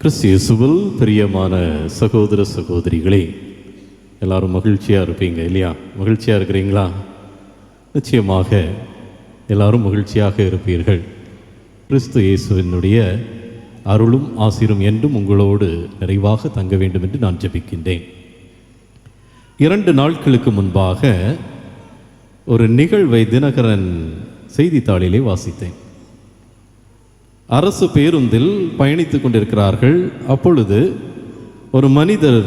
கிறிஸ்து இயேசுவில் பிரியமான சகோதர சகோதரிகளே, எல்லாரும் மகிழ்ச்சியாக இருப்பீங்க இல்லையா? மகிழ்ச்சியாக இருக்கிறீங்களா? நிச்சயமாக எல்லாரும் மகிழ்ச்சியாக இருப்பீர்கள். கிறிஸ்து இயேசுவினுடைய அருளும் ஆசீரும் என்றும் உங்களோடு நிறைவாக தங்க வேண்டும் என்று நான் ஜெபிக்கின்றேன். 2 நாட்களுக்கு முன்பாக ஒரு நிகழ்வை தினகரன் செய்தித்தாளிலே வாசித்தேன். அரசு பேருந்தில் பயணித்து கொண்டிருக்கிறார்கள். அப்பொழுது ஒரு மனிதர்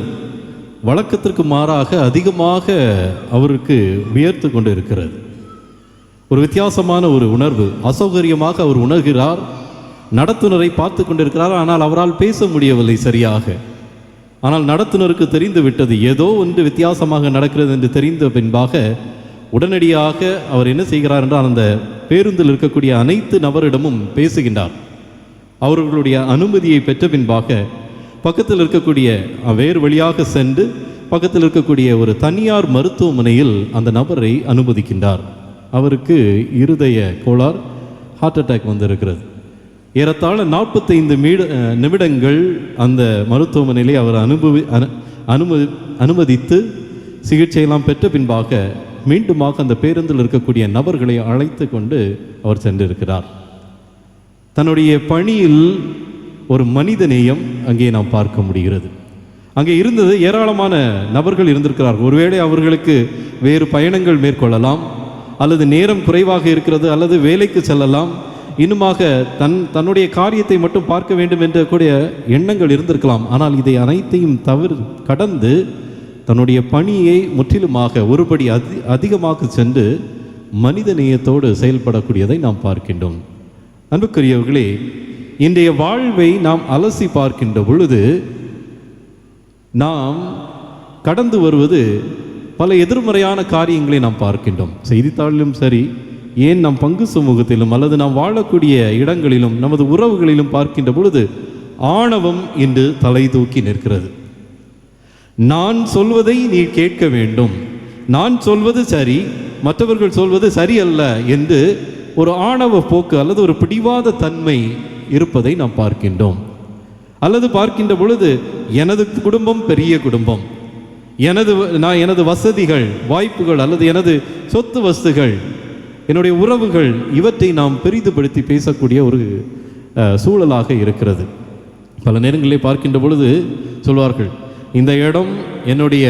வழக்கத்திற்கு மாறாக அதிகமாக அவருக்கு உயர்த்து கொண்டு இருக்கிறது. ஒரு வித்தியாசமான ஒரு உணர்வு, அசௌகரியமாக அவர் உணர்கிறார். நடத்துனரை பார்த்து கொண்டிருக்கிறார். ஆனால் அவரால் பேச முடியவில்லை சரியாக. ஆனால் நடத்துனருக்கு தெரிந்து விட்டது, ஏதோ ஒன்று வித்தியாசமாக நடக்கிறது என்று தெரிந்த பின்பாக உடனடியாக அவர் என்ன செய்கிறார் என்றால், அந்த பேருந்தில் இருக்கக்கூடிய அனைத்து நபரிடமும் பேசுகின்றார். அவர்களுடைய அனுமதியை பெற்ற பின்பாக பக்கத்தில் இருக்கக்கூடிய வேறு வழியாக சென்று பக்கத்தில் இருக்கக்கூடிய ஒரு தனியார் மருத்துவமனையில் அந்த நபரை அனுமதிக்கின்றார். அவருக்கு இருதய கோளாறு, ஹார்ட் அட்டாக் வந்திருக்கிறது. ஏறத்தாழ 45 நிமிடங்கள் அந்த மருத்துவமனையிலே அவர் அனுமதித்து சிகிச்சையெல்லாம் பெற்ற பின்பாக மீண்டுமாக அந்த பேருந்தில் இருக்கக்கூடிய நபர்களை அழைத்து கொண்டு அவர் சென்றிருக்கிறார். தன்னுடைய பணியில் ஒரு மனிதநேயம் அங்கே நாம் பார்க்க முடிகிறது. அங்கே இருந்தது ஏராளமான நபர்கள் இருந்திருக்கிறார்கள். ஒருவேளை அவர்களுக்கு வேறு பயணங்கள் மேற்கொள்ளலாம், அல்லது நேரம் குறைவாக இருக்கிறது, அல்லது வேலைக்கு செல்லலாம், இன்னுமாக தன்னுடைய காரியத்தை மட்டும் பார்க்க வேண்டும் என்ற கூடிய எண்ணங்கள் இருந்திருக்கலாம். ஆனால் இதை அனைத்தையும் கடந்து தன்னுடைய பணியை முற்றிலுமாக ஒருபடி அதிகமாக சென்று மனித நேயத்தோடு செயல்படக்கூடியதை நாம் பார்க்கின்றோம். அன்புக்குரியவர்களே, இன்றைய வாழ்வை நாம் அலசி பார்க்கின்ற பொழுது நாம் கடந்து வருவது பல எதிர்மறையான காரியங்களை நாம் பார்க்கின்றோம். செய்தித்தாளிலும் சரி, ஏன் நம் பங்கு சமூகத்திலும் அல்லது நாம் வாழக்கூடிய இடங்களிலும் நமது உறவுகளிலும் பார்க்கின்ற பொழுது ஆணவம் இன்று தலை தூக்கி நிற்கிறது. நான் சொல்வதை நீ கேட்க வேண்டும், நான் சொல்வது சரி, மற்றவர்கள் சொல்வது சரியல்ல என்று ஒரு ஆணவ போக்கு அல்லது ஒரு பிடிவாத தன்மை இருப்பதை நாம் பார்க்கின்றோம். அல்லது பார்க்கின்ற பொழுது எனது குடும்பம் பெரிய குடும்பம், எனது வசதிகள், வாய்ப்புகள் அல்லது எனது சொத்து வஸ்துகள், என்னுடைய உறவுகள், இவற்றை நாம் பெரிதுபடுத்தி பேசக்கூடிய ஒரு சூழலாக இருக்கிறது. பல நேரங்களிலே பார்க்கின்ற பொழுது சொல்வார்கள், இந்த இடம் என்னுடைய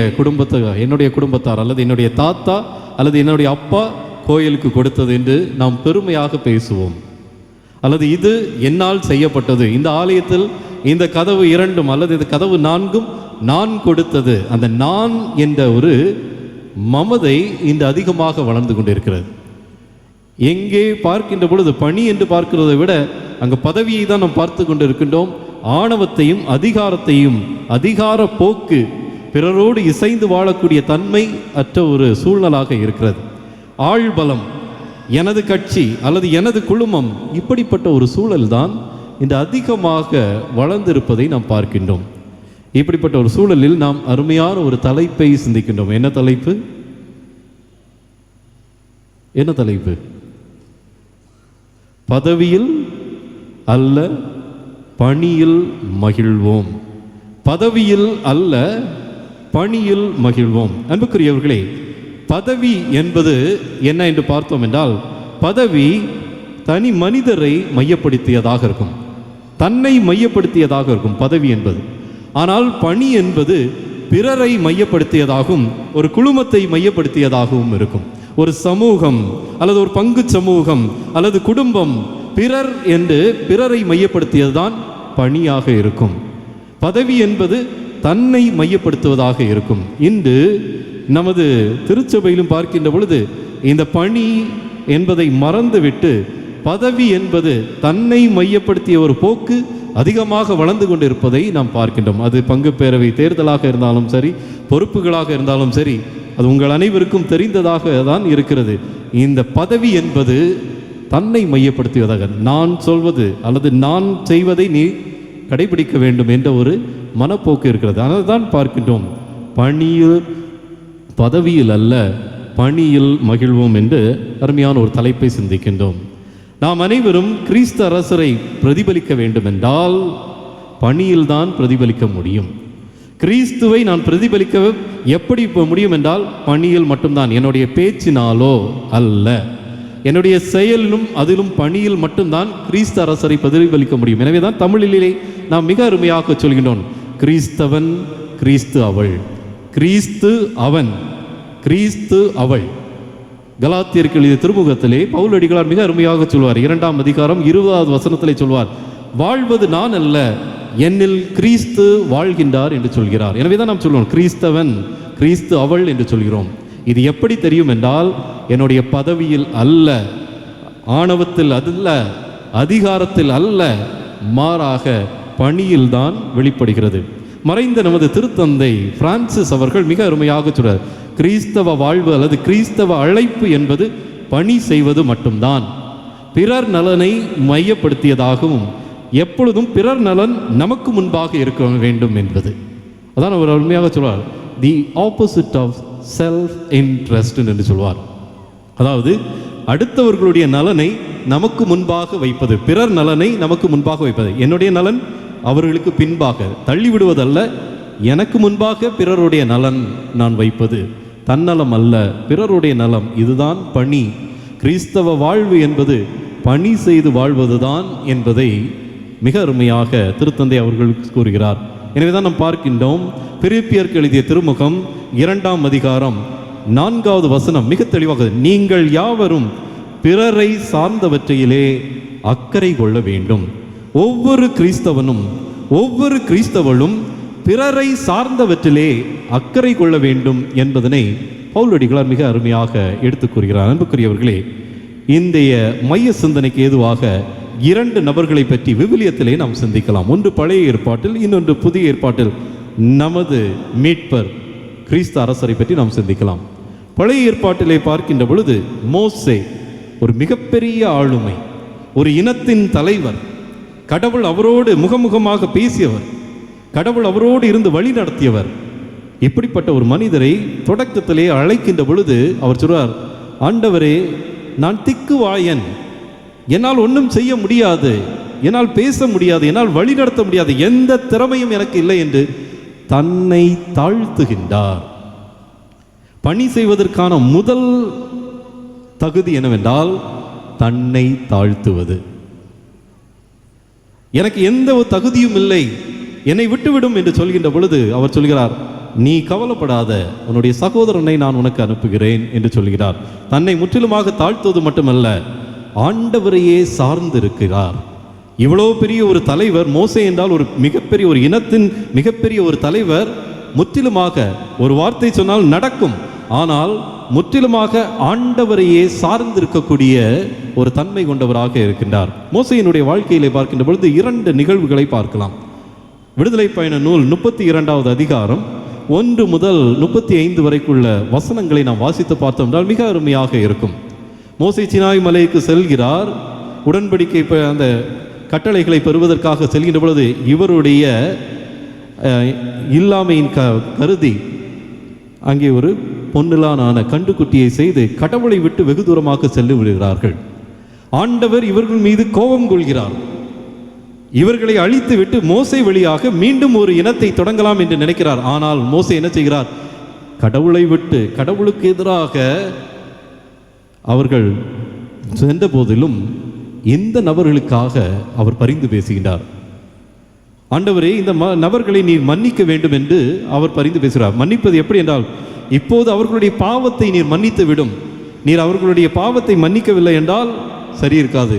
குடும்பத்தார் அல்லது என்னுடைய தாத்தா அல்லது என்னுடைய அப்பா கோயிலுக்கு கொடுத்தது என்று நாம் பெருமையாக பேசுவோம். அல்லது இது என்னால் செய்யப்பட்டது, இந்த ஆலயத்தில் இந்த கதவு 2 அல்லது இந்த கதவு 4 நான் கொடுத்தது. அந்த நான் என்ற ஒரு மமதை இன்று அதிகமாக வளர்ந்து கொண்டிருக்கிறது. எங்கே பார்க்கின்ற பொழுது பணி என்று பார்க்கிறதை விட அங்கு பதவியை தான் நாம் பார்த்து கொண்டு இருக்கின்றோம். ஆணவத்தையும் அதிகாரத்தையும், அதிகார போக்கு, பிறரோடு இசைந்து வாழக்கூடிய தன்மை அற்ற ஒரு சூழ்நிலாக இருக்கிறது. ஆள்பலம், எனது கட்சி அல்லது எனது குழுமம், இப்படிப்பட்ட ஒரு சூழல் தான் இன்று அதிகமாக வளர்ந்திருப்பதை நாம் பார்க்கின்றோம். இப்படிப்பட்ட ஒரு சூழலில் நாம் அருமையான ஒரு தலைப்பை சிந்திக்கின்றோம். என்ன தலைப்பு? பதவியில் அல்ல பணியில் மகிழ்வோம். பதவியில் அல்ல பணியில் மகிழ்வோம். அன்புக்குரியவர்களே, பதவி என்பது என்ன என்று பார்த்தோம் என்றால், பதவி தனி மனிதரை மையப்படுத்தியதாக இருக்கும், தன்னை மையப்படுத்தியதாக இருக்கும் பதவி என்பது. ஆனால் பணி என்பது பிறரை மையப்படுத்தியதாகவும் ஒரு குழுமத்தை மையப்படுத்தியதாகவும் இருக்கும். ஒரு சமூகம் அல்லது ஒரு பங்கு சமூகம் அல்லது குடும்பம், பிறர் என்று பிறரை மையப்படுத்தியதுதான் பணியாக இருக்கும். பதவி என்பது தன்னை மையப்படுத்துவதாக இருக்கும். இன்று நமது திருச்சபையிலும் பார்க்கின்ற பொழுது இந்த பணி என்பதை மறந்துவிட்டு பதவி என்பது தன்னை மையப்படுத்திய ஒரு போக்கு அதிகமாக வளர்ந்து கொண்டிருப்பதை நாம் பார்க்கின்றோம். அது பங்கு பேரவை தேர்தலாக இருந்தாலும் சரி, பொறுப்புகளாக இருந்தாலும் சரி, அது உங்கள் அனைவருக்கும் தெரிந்ததாக தான் இருக்கிறது. இந்த பதவி என்பது தன்னை மையப்படுத்தியதாக, நான் சொல்வது அல்லது நான் செய்வதை நீ கடைபிடிக்க வேண்டும் என்ற ஒரு மனப்போக்கு இருக்கிறது. அதனால் தான் பார்க்கின்றோம், பதவியில் அல்ல பணியில் மகிழ்வோம் என்று அருமையான ஒரு தலைப்பை சிந்திக்கின்றோம். நாம் அனைவரும் கிறிஸ்து அரசரை பிரதிபலிக்க வேண்டும் என்றால் பணியில்தான் பிரதிபலிக்க முடியும். கிறிஸ்துவை நான் பிரதிபலிக்க எப்படி முடியும் என்றால் பணியில் மட்டும்தான். என்னுடைய பேச்சினாலோ அல்ல, என்னுடைய செயலிலும் அதிலும் பணியில் மட்டும்தான் கிறிஸ்து அரசரை பிரதிபலிக்க முடியும். எனவே தான் தமிழிலே நாம் மிக அருமையாக சொல்கின்றோம், கிறிஸ்தவன், கிறிஸ்து அவள், கிறிஸ்து அவன், கிறிஸ்து அவள். கலாத்தியருக்கு எழுதிய திருமுகத்திலே பவுலடிகளார் மிக அருமையாக சொல்வார். 2ஆம் அதிகாரம் 20வது வசனத்திலே சொல்வார், வாழ்வது நான் அல்ல, என்னில் கிறிஸ்து வாழ்கின்றார் என்று சொல்கிறார். எனவே தான் நாம் சொல்கிறோம் கிறிஸ்தவன், கிறிஸ்து அவள் என்று சொல்கிறோம். இது எப்படி தெரியும் என்றால் என்னுடைய பதவியில் அல்ல, ஆணவத்தில் அல்ல, அதிகாரத்தில் அல்ல, மாறாக பணியில்தான் வெளிப்படுகிறது. மறைந்த நமது திருத்தந்தை பிரான்சிஸ் அவர்கள் மிக அருமையாக சொல்றார், கிறிஸ்தவ வாழ்வு அல்லது கிறிஸ்தவ அழைப்பு என்பது பணி செய்வது மட்டும்தான், பிறர் நலனை மையப்படுத்தியதாகவும் எப்பொழுதும் பிறர் நலன் நமக்கு முன்பாக இருக்க வேண்டும் என்பது. அதான் அவர் அருமையாக சொல்வார், the opposite of self interest என்று சொல்வார். அதாவது அடுத்தவர்களுடைய நலனை நமக்கு முன்பாக வைப்பது, பிறர் நலனை நமக்கு முன்பாக வைப்பது. என்னுடைய நலன் அவர்களுக்கு பின்பாக தள்ளிவிடுவதல்ல, எனக்கு முன்பாக பிறருடைய நலன் நான் வைப்பது. தன்னலம் அல்ல, பிறருடைய நலம். இதுதான் பணி. கிறிஸ்தவ வாழ்வு என்பது பணி செய்து வாழ்வதுதான் என்பதை மிக அருமையாக திருத்தந்தை அவர்கள் கூறுகிறார். எனவேதான் நாம் பார்க்கின்றோம், பிலிப்பியருக்கு எழுதிய திருமுகம் 2ஆம் அதிகாரம் 4வது வசனம் மிக தெளிவாக, நீங்கள் யாவரும் பிறரை சார்ந்தவற்றையிலே அக்கறை கொள்ள வேண்டும். ஒவ்வொரு கிறிஸ்தவனும் ஒவ்வொரு கிறிஸ்தவளும் பிறரை சார்ந்தவற்றிலே அக்கறை கொள்ள வேண்டும் என்பதனை பவுலடிகளார் மிக அருமையாக எடுத்துக் கூறுகிறார். அன்புக்குரியவர்களே, இன்றைய மைய சிந்தனைக்கு ஏதுவாக 2 நபர்களை பற்றி விவிலியத்திலே நாம் சிந்திக்கலாம். ஒன்று பழைய ஏற்பாட்டில், இன்னொன்று புதிய ஏற்பாட்டில் நமது மீட்பர் கிறிஸ்து அரசரை பற்றி நாம் சிந்திக்கலாம். பழைய ஏற்பாட்டிலே பார்க்கின்ற பொழுது மோசே ஒரு மிகப்பெரிய ஆளுமை, ஒரு இனத்தின் தலைவர், கடவுள் அவரோடு முகமுகமாக பேசியவர், கடவுள் அவரோடு இருந்து வழி நடத்தியவர். இப்படிப்பட்ட ஒரு மனிதரை தொடக்கத்திலே அழைக்கின்ற பொழுது அவர் சொல்றார், ஆண்டவரே, நான் திக்குவாயன், என்னால் ஒன்றும் செய்ய முடியாது, என்னால் பேச முடியாது, என்னால் வழி நடத்த முடியாது, எந்த திறமையும் எனக்கு இல்லை என்று தன்னை தாழ்த்துகின்றார். பணி செய்வதற்கான முதல் தகுதி என்னவென்றால் தன்னை தாழ்த்துவது. எனக்கு எந்த ஒரு தகுதியும் இல்லை, என்னை விட்டுவிடும் என்று சொல்கின்ற பொழுது அவர் சொல்கிறார், நீ கவலைப்படாத, உன்னுடைய சகோதரனை நான் உனக்கு அனுப்புகிறேன் என்று சொல்கிறார். தன்னை முற்றிலுமாக தாழ்த்துவது மட்டுமல்ல, ஆண்டவரையே சார்ந்திருக்கிறார். இவ்வளோ பெரிய ஒரு தலைவர், மோசே என்றால் ஒரு மிகப்பெரிய ஒரு இனத்தின் மிகப்பெரிய ஒரு தலைவர், முற்றிலுமாக ஒரு வார்த்தை சொன்னால் நடக்கும், ஆனால் முற்றிலுமாக ஆண்டவரையே சார்ந்திருக்கக்கூடிய ஒரு தன்மை கொண்டவராக இருக்கின்றார். மோசேயினுடைய வாழ்க்கையிலே பார்க்கின்ற பொழுது 2 நிகழ்வுகளை பார்க்கலாம். விடுதலை பயண நூல் 32வது அதிகாரம் 1 முதல் 35 வரைக்குள்ள வசனங்களை நாம் வாசித்து பார்த்தோம் என்றால் மிக அருமையாக இருக்கும். மோசே சீனாய் மலைக்கு செல்கிறார். உடன்படிக்கை அந்த கட்டளைகளை பெறுவதற்காக செல்கின்ற பொழுது இவருடைய இல்லாமையின் கருதி அங்கே ஒரு பொன்னிலான கண்டுக்குட்டியை செய்து கடவுளை விட்டு வெகு தூரமாக சென்று விடுகிறார்கள். ஆண்டவர் இவர்கள் மீது கோபம் கொள்கிறார். இவர்களை அழித்து விட்டு மோசே வழியாக மீண்டும் ஒரு இனத்தை தொடங்கலாம் என்று நினைக்கிறார். ஆனால் மோசே என்ன செய்கிறார்? கடவுளை விட்டு, கடவுளுக்கு எதிராக அவர்கள் சென்ற போதிலும் இந்த நபர்களுக்காக அவர் பரிந்து பேசுகின்றார். ஆண்டவரே, இந்த நபர்களை நீர் மன்னிக்க வேண்டும் என்று அவர் பரிந்து பேசுகிறார். மன்னிப்பது எப்படி என்றால், இப்போது அவர்களுடைய பாவத்தை நீர் மன்னித்து விடும். நீர் அவர்களுடைய பாவத்தை மன்னிக்கவில்லை என்றால் சரி இருக்காது.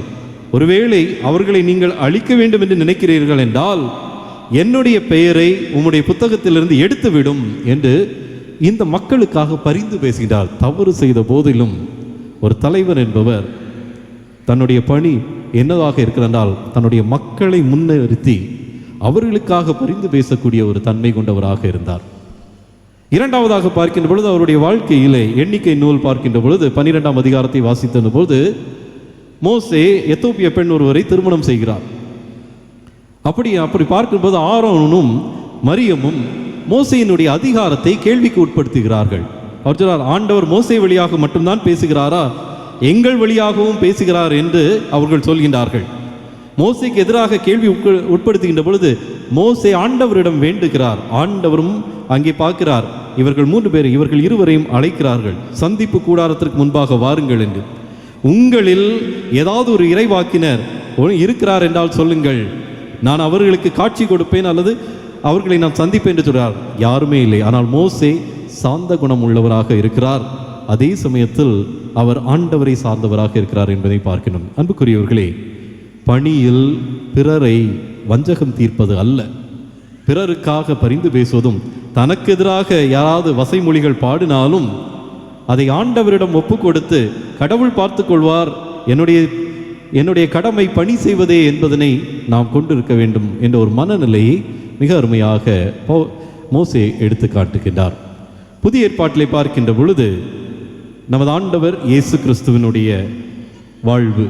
ஒருவேளை அவர்களை நீங்கள் அழிக்க வேண்டும் என்று நினைக்கிறீர்கள் என்றால் என்னுடைய பெயரை உம்முடைய புத்தகத்திலிருந்து எடுத்துவிடும் என்று இந்த மக்களுக்காக பரிந்து பேசுகிறார். தவறு செய்த போதிலும் ஒரு தலைவர் என்பவர் தன்னுடைய பணி என்னதாக இருக்கிறால் தன்னுடைய மக்களை முன்னிறுத்தி அவர்களுக்காக பரிந்து பேசக்கூடிய ஒரு தன்மை கொண்டவராக இருந்தார். இரண்டாவதாக பார்க்கின்ற பொழுது அவருடைய வாழ்க்கையிலே எண்ணிக்கை நூல் பார்க்கின்ற பொழுது 12ஆம் அதிகாரத்தை வாசித்த பொழுது மோசே எத்தோப்பிய பெண் ஒருவரை திருமணம் செய்கிறார். அப்படி பார்க்கும்போது ஆரோனும் மரியமும் மோசையினுடைய அதிகாரத்தை கேள்விக்கு உட்படுத்துகிறார்கள். அவர் சொன்னார், ஆண்டவர் மோசே வழியாக மட்டும்தான் பேசுகிறாரா, எங்கள் வழியாகவும் பேசுகிறார் என்று அவர்கள் சொல்கின்றார்கள். மோசேக்கு எதிராக கேள்வி உட்படுத்துகின்ற பொழுது மோசே ஆண்டவரிடம் வேண்டுகிறார். ஆண்டவரும் அங்கே பார்க்கிறார், இவர்கள் 3 பேர், இவர்கள் இருவரையும் அழைக்கிறார்கள், சந்திப்பு கூடாரத்திற்கு முன்பாக வாருங்கள் என்று. உங்களில் ஏதாவது ஒரு இறைவாக்கினர் இருக்கிறார் என்றால் சொல்லுங்கள், நான் அவர்களுக்கு காட்சி கொடுப்பேன் அல்லது அவர்களை நான் சந்திப்பேன் என்று சொல்கிறார். யாருமே இல்லை. ஆனால் மோசே சாந்த குணம் உள்ளவராக இருக்கிறார். அதே சமயத்தில் அவர் ஆண்டவரை சார்ந்தவராக இருக்கிறார் என்பதை பார்க்கணும். அன்புக்குரியவர்களே, பணியில் பிறரை வஞ்சகம் தீர்ப்பது அல்ல, பிறருக்காக பரிந்து பேசுவதும், தனக்கு எதிராக யாராவது வசைமொழிகள் பாடினாலும் அதை ஆண்டவரிடம் ஒப்பு கொடுத்து கடவுள் பார்த்து கொள்வார், என்னுடைய கடமை பணி செய்வதே என்பதனை நாம் கொண்டிருக்க வேண்டும் என்ற ஒரு மனநிலையை மிக அருமையாக மோசே எடுத்து காட்டுகின்றார். புதிய ஏற்பாட்டிலே பார்க்கின்ற பொழுது நமது ஆண்டவர் இயேசு கிறிஸ்துவினுடைய வாழ்வு,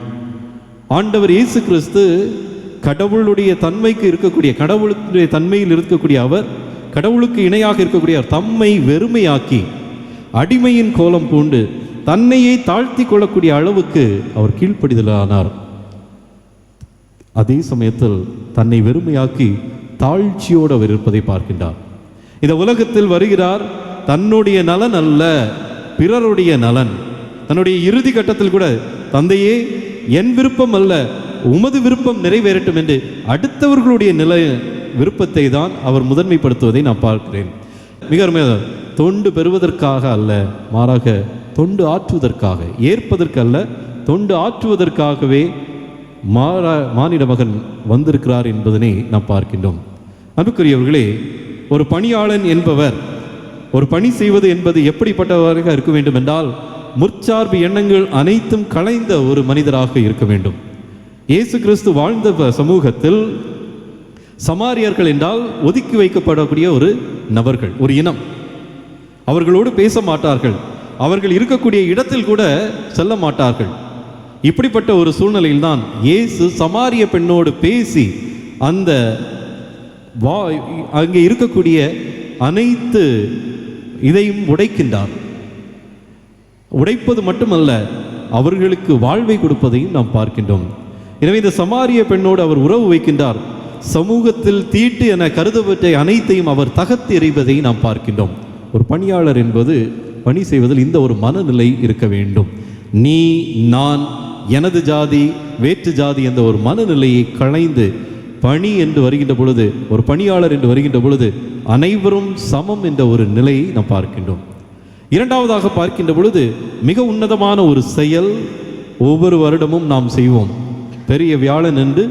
ஆண்டவர் இயேசு கிறிஸ்து கடவுளுடைய தன்மைக்கு இருக்கக்கூடிய, கடவுளுடைய தன்மையில் இருக்கக்கூடிய அவர், கடவுளுக்கு இணையாக இருக்கக்கூடிய தம்மை வெறுமையாக்கி அடிமையின் கோலம் பூண்டு தன்னையே தாழ்த்தி கொள்ளக்கூடிய அளவுக்கு அவர் கீழ்ப்படிதலானார். அதே சமயத்தில் தன்னை வெறுமையாக்கி தாழ்ச்சியோடு அவர் இருப்பதை பார்க்கின்றார். இந்த உலகத்தில் வருகிறார், தன்னுடைய நலன் அல்ல, பிறருடைய நலன். தன்னுடைய இறுதி கட்டத்தில் கூட, தந்தையே என் விருப்பம் அல்ல உமது விருப்பம் நிறைவேறட்டும் என்று அடுத்தவர்களுடைய விருப்பத்தை தான் அவர் முதன்மைப்படுத்துவதை நான் பார்க்கிறேன். மிக அருமையாக, தொண்டு பெறுவதற்காக அல்ல, மாறாக தொண்டு ஆற்றுவதற்காக, ஏற்பதற்கு அல்ல, தொண்டு ஆற்றுவதற்காகவே மானிட மகன் வந்திருக்கிறார் என்பதனை நாம் பார்க்கின்றோம். அன்புக்குரியவர்களே, ஒரு பணியாளன் என்பவர், ஒரு பணி செய்வது என்பது எப்படிப்பட்டவராக இருக்க வேண்டும் என்றால், முற்சார்பு எண்ணங்கள் அனைத்தும் களைந்த ஒரு மனிதராக இருக்க வேண்டும். இயேசு கிறிஸ்து வாழ்ந்த சமூகத்தில் சமாரியர்கள் என்றால் ஒதுக்கி வைக்கப்படக்கூடிய ஒரு நபர்கள், ஒரு இனம். அவர்களோடு பேச மாட்டார்கள், அவர்கள் இருக்கக்கூடிய இடத்தில் கூட செல்ல மாட்டார்கள். இப்படிப்பட்ட ஒரு சூழ்நிலையில்தான் இயேசு சமாரிய பெண்ணோடு பேசி அந்த அங்கே இருக்கக்கூடிய அனைத்து இதையும் உடைக்கின்றார். உடைப்பது மட்டுமல்ல, அவர்களுக்கு வாழ்வை கொடுப்பதையும் நாம் பார்க்கின்றோம். எனவே இந்த சமாரிய பெண்ணோடு அவர் உறவு வைக்கின்றார். சமூகத்தில் தீட்டு என கருதப்பட்ட அனைத்தையும் அவர் தகர்த்து எறிவதை நாம் பார்க்கின்றோம். ஒரு பணியாளர் என்பது பணி செய்வதில் இந்த ஒரு மனநிலை இருக்க வேண்டும். நீ, நான், எனது ஜாதி, வேற்று ஜாதி என்ற ஒரு மனநிலையை களைந்து பணி என்று வருகின்ற பொழுது, ஒரு பணியாளர் என்று வருகின்ற பொழுது அனைவரும் சமம் என்ற ஒரு நிலையை நாம் பார்க்கின்றோம். இரண்டாவதாக பார்க்கின்ற பொழுது மிக உன்னதமான ஒரு செயல் ஒவ்வொரு வருடமும் நாம் செய்வோம். பெரிய வியாழன் என்று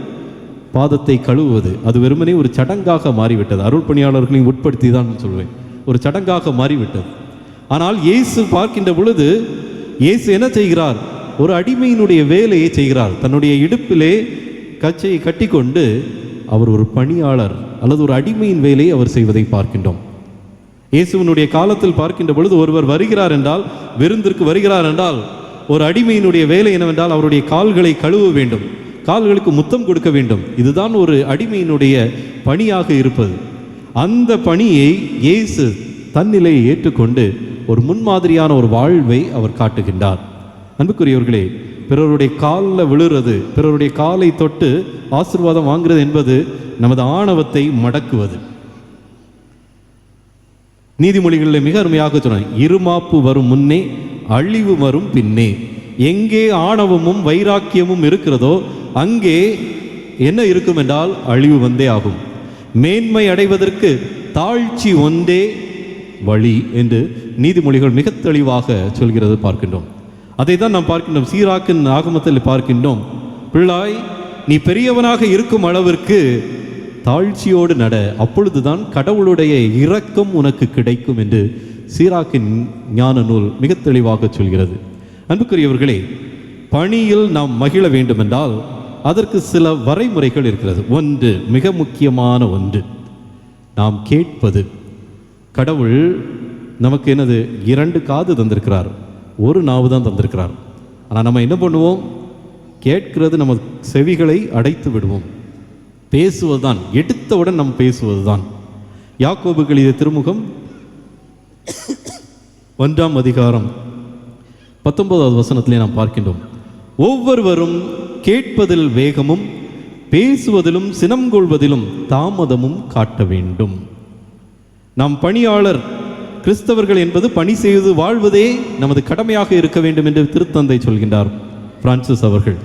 பாதத்தை கழுவுவது, அது வெறுமனே ஒரு சடங்காக மாறிவிட்டது. அருள் பணியாளர்களையும் உட்படுத்தி தான் சொல்வேன், ஒரு சடங்காக மாறிவிட்டது. ஆனால் இயேசு பார்க்கின்ற பொழுது இயேசு என்ன செய்கிறார்? ஒரு அடிமையினுடைய வேலையை செய்கிறார். தன்னுடைய இடுப்பிலே கச்சையை கட்டி கொண்டு அவர் ஒரு பணியாளர் அல்லது ஒரு அடிமையின் வேலையை அவர் செய்வதை பார்க்கின்றோம். இயேசுவினுடைய காலத்தில் பார்க்கின்ற பொழுது ஒருவர் வருகிறார் என்றால், விருந்திற்கு வருகிறார் என்றால், ஒரு அடிமையினுடைய வேலை என்னவென்றால் அவருடைய கால்களை கழுவ வேண்டும், கால்களுக்கு முத்தம் கொடுக்க வேண்டும். இதுதான் ஒரு அடிமையினுடைய பணியாக இருப்பது. அந்த பணியை இயேசு தன்னிலையை ஏற்றுக்கொண்டு ஒரு முன்மாதிரியான ஒரு வாழ்வை அவர் காட்டுகின்றார். அன்புக்குரியவர்களே, பிறருடைய காலில் விழுறது, பிறருடைய காலை தொட்டு ஆசீர்வாதம் வாங்குறது என்பது நமது ஆணவத்தை மடக்குவது. நீதிமொழிகளில் மிக அருமையாக சொன்னார், இருமாப்பு வரும் முன்னே அழிவு வரும் பின்னே. எங்கே ஆணவமும் வைராக்கியமும் இருக்கிறதோ அங்கே என்ன இருக்கும் என்றால் அழிவு வந்தே ஆகும். மேன்மை அடைவதற்கு தாழ்ச்சி ஒன்றே வழி என்று நீதிமொழிகள் மிக தெளிவாக சொல்கிறது பார்க்கின்றோம். அதை தான் நாம் பார்க்கின்றோம். சீராக்கின் ஆகமத்தில் பார்க்கின்றோம், பிள்ளாய் நீ பெரியவனாக இருக்கும் அளவிற்கு தாழ்ச்சியோடு நட, அப்பொழுதுதான் கடவுளுடைய இரக்கம் உனக்கு கிடைக்கும் என்று சீராக்கின் ஞான நூல் மிக தெளிவாக சொல்கிறது. அன்புக்குரியவர்களே, பணியில் நாம் மகிழ வேண்டுமென்றால் அதற்கு சில வரைமுறைகள் இருக்கிறது. ஒன்று, மிக முக்கியமான ஒன்று, நாம் கேட்பது. கடவுள் நமக்கு என்னது, 2 காது தந்திருக்கிறார், 1 நாவு தான் தந்திருக்கிறார். ஆனால் நம்ம என்ன பண்ணுவோம்? கேட்கிறது நம்ம செவிகளை அடைத்து விடுவோம். பேசுவதுதான், எடுத்தவுடன் நம்ம பேசுவதுதான். யாக்கோபுக்கு எழுதிய திருமுகம் 1ஆம் அதிகாரம் 19வது வசனத்திலே நாம் பார்க்கின்றோம், ஒவ்வொருவரும் கேட்பதில் வேகமும் பேசுவதிலும் சினம் கொள்வதிலும் தாமதமும் காட்ட வேண்டும். நாம் பணியாளர் கிறிஸ்தவர்கள் என்பது பணி செய்து வாழ்வதே நமது கடமையாக இருக்க வேண்டும் என்று திருத்தந்தை சொல்கின்றார் பிரான்சிஸ் அவர்கள்.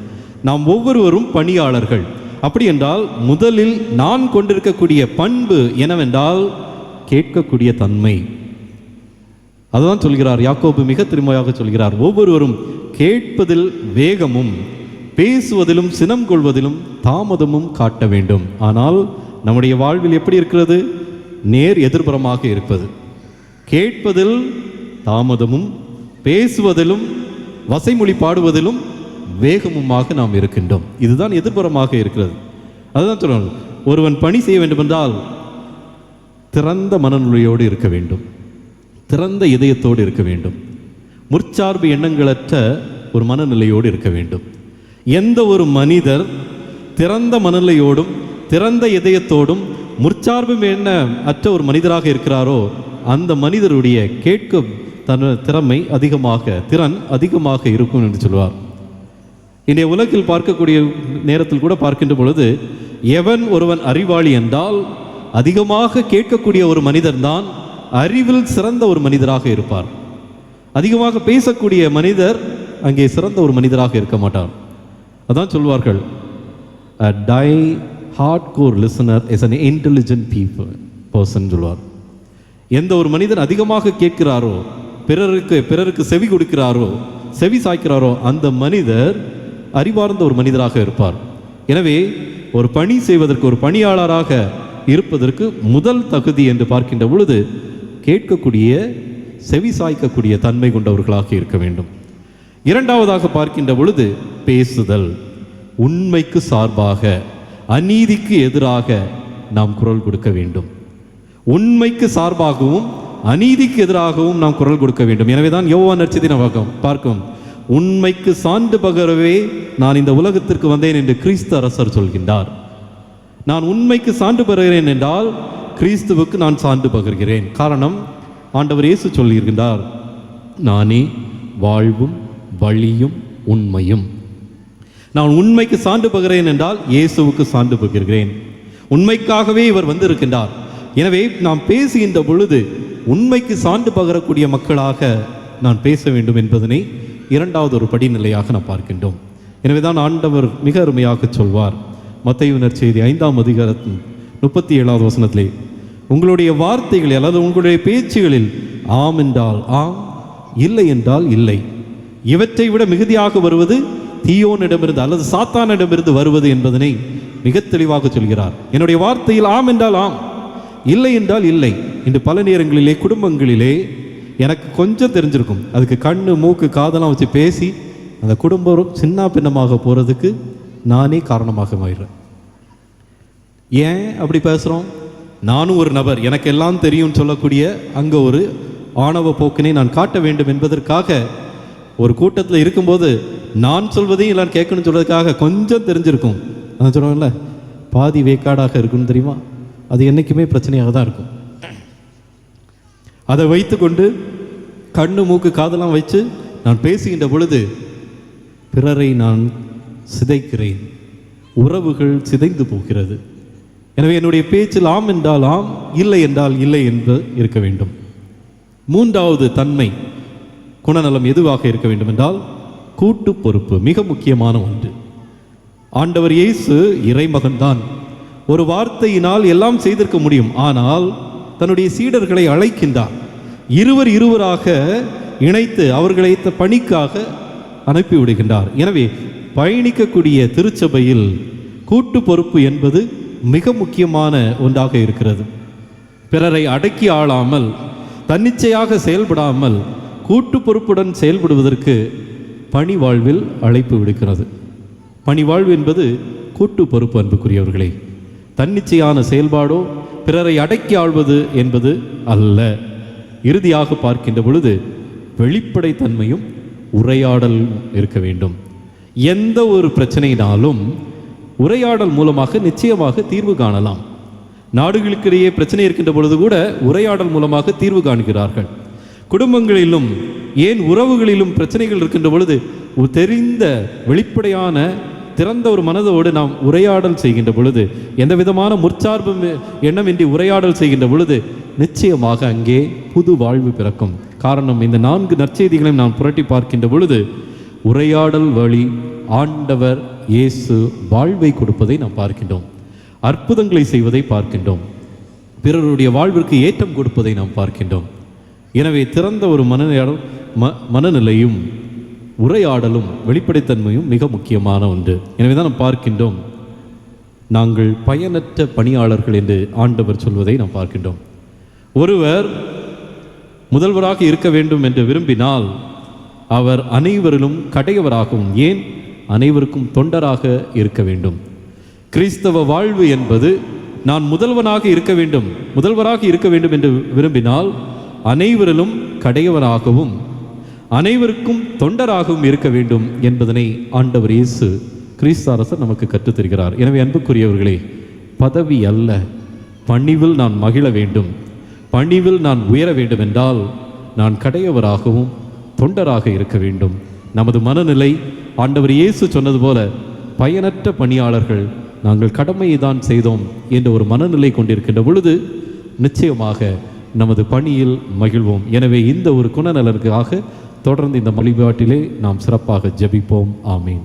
நாம் ஒவ்வொருவரும் பணியாளர்கள். அப்படி என்றால் முதலில் நான் கொண்டிருக்கக்கூடிய பண்பு என்னவென்றால் கேட்கக்கூடிய தன்மை. அதுதான் சொல்கிறார் யாக்கோபு, மிக திருமையாக சொல்கிறார், ஒவ்வொருவரும் கேட்பதில் வேகமும் பேசுவதிலும் சினம் கொள்வதிலும் தாமதமும் காட்ட வேண்டும். ஆனால் நம்முடைய வாழ்வில் எப்படி இருக்கிறது? நேர் எதிர்ப்புறமாக இருப்பது. கேட்பதில் தாமதமும் பேசுவதிலும் வசைமொழி பாடுவதிலும் வேகமுமாக நாம் இருக்கின்றோம். இதுதான் எதிர்ப்புறமாக இருக்கிறது. அதுதான் சொல்லணும், ஒருவன் பணி செய்ய வேண்டுமென்றால் திறந்த மனநிலையோடு இருக்க வேண்டும், திறந்த இதயத்தோடு இருக்க வேண்டும், முற்சார்பு எண்ணங்களற்ற ஒரு மனநிலையோடு இருக்க வேண்டும். எந்த ஒரு மனிதர் திறந்த மனநிலையோடும் திறந்த இதயத்தோடும் முற்சார்பு எண்ண அற்ற ஒரு மனிதராக இருக்கிறாரோ அந்த மனிதருடைய கேட்கும் திறன் அதிகமாக இருக்கும் என்று சொல்வார். இன்றைய உலகில் பார்க்கக்கூடிய நேரத்தில் கூட பார்க்கின்ற பொழுது எவன் ஒருவன் அறிவாளி என்றால் அதிகமாக கேட்கக்கூடிய ஒரு மனிதர்தான் அறிவில் சிறந்த ஒரு மனிதராக இருப்பார். அதிகமாக பேசக்கூடிய மனிதர் அங்கே சிறந்த ஒரு மனிதராக இருக்க மாட்டார். அதான் சொல்வார்கள், a die hardcore listener is an intelligent person சொல்வார். எந்த ஒரு மனிதன் அதிகமாக கேட்கிறாரோ, பிறருக்கு செவி கொடுக்கிறாரோ, செவி சாய்க்கிறாரோ அந்த மனிதர் அறிவார்ந்த ஒரு மனிதராக இருப்பார். எனவே ஒரு பணி செய்வதற்கு, ஒரு பணியாளராக இருப்பதற்கு முதல் தகுதி என்று பார்க்கின்ற பொழுது கேட்கக்கூடிய, செவி சாய்க்கக்கூடிய தன்மை கொண்டவர்களாக இருக்க வேண்டும். இரண்டாவதாக பார்க்கின்ற பொழுது பேசுதல். உண்மைக்கு சார்பாக, அநீதிக்கு எதிராக நாம் குரல் கொடுக்க வேண்டும். உண்மைக்கு சார்பாகவும் அநீதிக்கு எதிராகவும் நாம் குரல் கொடுக்க வேண்டும். எனவே தான் யோவான் நற்செய்தியை பார்க்கும், உண்மைக்கு சான்று பகரவே நான் இந்த உலகத்திற்கு வந்தேன் என்று கிறிஸ்து அரசர் சொல்கின்றார். நான் உண்மைக்கு சான்று பகர்கிறேன் என்றால் கிறிஸ்துவுக்கு நான் சான்று பகர்கிறேன். காரணம், ஆண்டவர் இயேசு சொல்லியிருக்கின்றார், நானே வாழ்வும் வழியும் உண்மையும். நான் உண்மைக்கு சான்று பகர்கிறேன் என்றால் இயேசுவுக்கு சான்று பகர்கிறேன். உண்மைக்காகவே இவர் வந்திருக்கின்றார். எனவே நாம் பேசுகின்ற பொழுது உண்மைக்கு சான்று பகரக்கூடிய மக்களாக நான் பேச வேண்டும் என்பதனை இரண்டாவது ஒரு படிநிலையாக நாம் பார்க்கின்றோம். எனவே தான் ஆண்டவர் மிக அருமையாக சொல்வார், மத்தேயு நற்செய்தி 5ஆம் அதிகாரத்தின் 37வது வசனத்திலே, உங்களுடைய வார்த்தைகளில் அல்லது உங்களுடைய பேச்சுகளில் ஆம் என்றால் ஆம், இல்லை என்றால் இல்லை. இவற்றை விட மிகுதியாக வருவது தீயோனிடமிருந்து அல்லது சாத்தானிடமிருந்து வருவது என்பதனை மிக தெளிவாக சொல்கிறார். என்னுடைய வார்த்தையில் ஆம் என்றால் ஆம், இல்லை என்றால் இல்லை. இன்று பல நேரங்களிலே குடும்பங்களிலே எனக்கு கொஞ்சம் தெரிஞ்சிருக்கும், அதுக்கு கண்ணு மூக்கு காதெல்லாம் வச்சு பேசி அந்த குடும்பம் சின்ன பின்னமாக போகிறதுக்கு நானே காரணமாக மாறுறேன். ஏன் அப்படி பேசுகிறோம்? நானும் ஒரு நபர், எனக்கு எல்லாம் தெரியும் சொல்லக்கூடிய அங்கே ஒரு ஆணவ போக்கினை நான் காட்ட வேண்டும் என்பதற்காக ஒரு கூட்டத்தில் இருக்கும்போது நான் சொல்வதையும் எல்லாம் கேட்கணும்னு சொல்றதுக்காக கொஞ்சம் தெரிஞ்சிருக்கும். அதான் சொல்லுவாங்கல்ல, பாதி வேக்காடாக இருக்குன்னு தெரியுமா? அது என்றைக்குமே பிரச்சனையாக தான் இருக்கும். அதை வைத்து கொண்டு கண்ணு மூக்கு காதெல்லாம் வச்சு நான் பேசுகின்ற பொழுது பிறரை நான் சிதைக்கிறேன், உறவுகள் சிதைந்து போகிறது. எனவே என்னுடைய பேச்சில் ஆம் என்றால் ஆம், இல்லை என்றால் இல்லை என்று இருக்க வேண்டும். மூன்றாவது தன்மை, குணநலம் எதுவாக இருக்க வேண்டும் என்றால் கூட்டு பொறுப்பு. மிக முக்கியமான ஒன்று. ஆண்டவர் இயேசு இறைமகன்தான். ஒரு வார்த்தையினால் எல்லாம் செய்திருக்க முடியும். ஆனால் தன்னுடைய சீடர்களை அழைக்கின்றார். இருவராக இணைத்து அவர்களை பணிக்காக அனுப்பிவிடுகின்றார். எனவே பயணிக்கக்கூடிய திருச்சபையில் கூட்டு பொறுப்பு என்பது மிக முக்கியமான ஒன்றாக இருக்கிறது. பிறரை அடக்கி ஆளாமல், தன்னிச்சையாக செயல்படாமல் கூட்டு பொறுப்புடன் செயல்படுவதற்கு பணி வாழ்வில் அழைப்பு விடுக்கிறது. பணி வாழ்வு என்பது கூட்டு பொறுப்பு. அன்புக்குரியவர்களே, தன்னிச்சையான செயல்பாடோ பிறரை அடக்கி ஆள்வது என்பது அல்ல. இறுதியாக பார்க்கின்ற பொழுது வெளிப்படைத்தன்மையும் உரையாடல் இருக்க வேண்டும். எந்த ஒரு பிரச்சனையினாலும் உரையாடல் மூலமாக நிச்சயமாக தீர்வு காணலாம். நாடுகளுக்கிடையே பிரச்சனை இருக்கின்ற பொழுது கூட உரையாடல் மூலமாக தீர்வு காண்கிறார்கள். குடும்பங்களிலும் ஏன் உறவுகளிலும் பிரச்சனைகள் இருக்கின்ற பொழுது தெரிந்த வெளிப்படையான திறந்த ஒரு மனதோடு நாம் உரையாடல் செய்கின்ற பொழுது, எந்த விதமான முற்சார்பு எண்ணமின்றி உரையாடல் செய்கின்ற பொழுது நிச்சயமாக அங்கே புது வாழ்வு பிறக்கும். காரணம், இந்த 4 நற்செய்திகளையும் நாம் புரட்டி பார்க்கின்ற பொழுது உரையாடல் வழி ஆண்டவர் இயேசு வாழ்வை கொடுப்பதை நாம் பார்க்கின்றோம், அற்புதங்களை செய்வதை பார்க்கின்றோம், பிறருடைய வாழ்விற்கு ஏற்றம் கொடுப்பதை நாம் பார்க்கின்றோம். எனவே திறந்த ஒரு மனநிலையும் உரையாடலும் வெளிப்படைத்தன்மையும் மிக முக்கியமான ஒன்று. எனவே தான் நாம் பார்க்கின்றோம், நாங்கள் பயனற்ற பணியாளர்கள் என்று ஆண்டவர் சொல்வதை நாம் பார்க்கின்றோம். ஒருவர் முதல்வராக இருக்க வேண்டும் என்று விரும்பினால் அவர் அனைவரிலும் கடையவராகவும், ஏன் அனைவருக்கும் தொண்டராக இருக்க வேண்டும். கிறிஸ்தவ வாழ்வு என்பது நான் முதல்வராக இருக்க வேண்டும் என்று விரும்பினால் அனைவரிலும் கடையவராகவும் அனைவருக்கும் தொண்டராகவும் இருக்க வேண்டும் என்பதனை ஆண்டவர் இயேசு கிறிஸ்து அரசர் நமக்கு கற்றுத்தருகிறார். எனவே அன்புக்குரியவர்களே, பதவி அல்ல, பணிவில் நான் மகிழ வேண்டும், பணிவில் நான் உயர வேண்டும் என்றால் நான் கடையவராகவும் தொண்டராக இருக்க வேண்டும். நமது மனநிலை ஆண்டவர் இயேசு சொன்னது போல பயனற்ற பணியாளர்கள், நாங்கள் கடமையை தான் செய்தோம் என்ற ஒரு மனநிலை கொண்டிருக்கின்ற பொழுது நிச்சயமாக நமது பணியில் மகிழ்வோம். எனவே இந்த ஒரு குணநலனுக்காக தொடர்ந்து இந்த வழிபாட்டிலே நாம் சிறப்பாக ஜெபிப்போம். ஆமீன்.